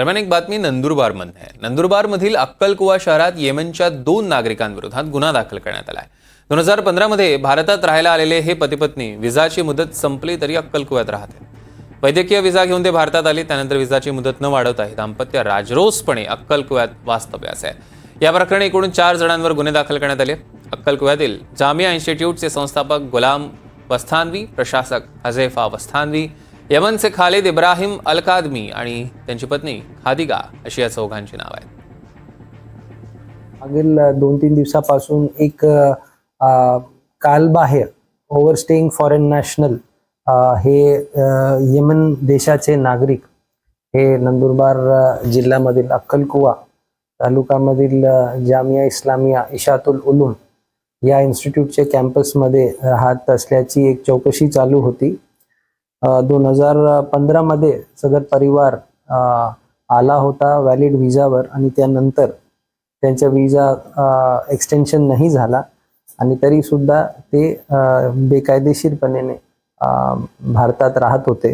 दरम्यान एक बातमी नंदुरबारमध्ये आहे. नंदुरबारमधील अक्कलकुवा शहरात येमेनच्या 2 नागरिकांविरोधात गुन्हा दाखल करण्यात आला आहे. 2015 मध्ये भारतात राहायला आलेले हे पती-पत्नी विजाची मुदत संपली तरी अक्कलकुव्यात राहते. वैद्यकीय विजा घेऊन ते भारतात आले. त्यानंतर विजाची मुदत न वाढवता हे दाम्पत्य राजरोसपणे अक्कलकुव्यात वास्तव्यास आहे. या प्रकरणी एकूण 4 जणांवर गुन्हे दाखल करण्यात आले. अक्कलकुव्यातील जामिया इन्स्टिट्यूटचे संस्थापक गुलाम वस्तानवी, प्रशासक हजेफा वस्तानवी, यमनचे खालिद इब्राहिम अल-कादमी आणि त्यांची पत्नी खादिगा अशी या चौघांची नाव आहेत. मागील 2-3 दिवसापासून एक कालबाह्य ओव्हरस्टेइंग फॉरेन नॅशनल हे येमन देशाचे नागरिक हे नंदुरबार जिल्ह्यामधील अक्कलकुवा तालुक्यामधील जामिया इस्लामिया इशातुल उलूम या इन्स्टिट्यूटच्या कॅम्पसमध्ये राहत असल्याची एक चौकशी चालू होती. 2015 मध्ये सदर परिवार आला होता व्हॅलिड विजावर आणि त्यानंतर त्यांचा विजा एक्सटेन्शन नाही झाला आणि तरी सुद्धा ते बेकायदेशीरपणे भारतात राहत होते.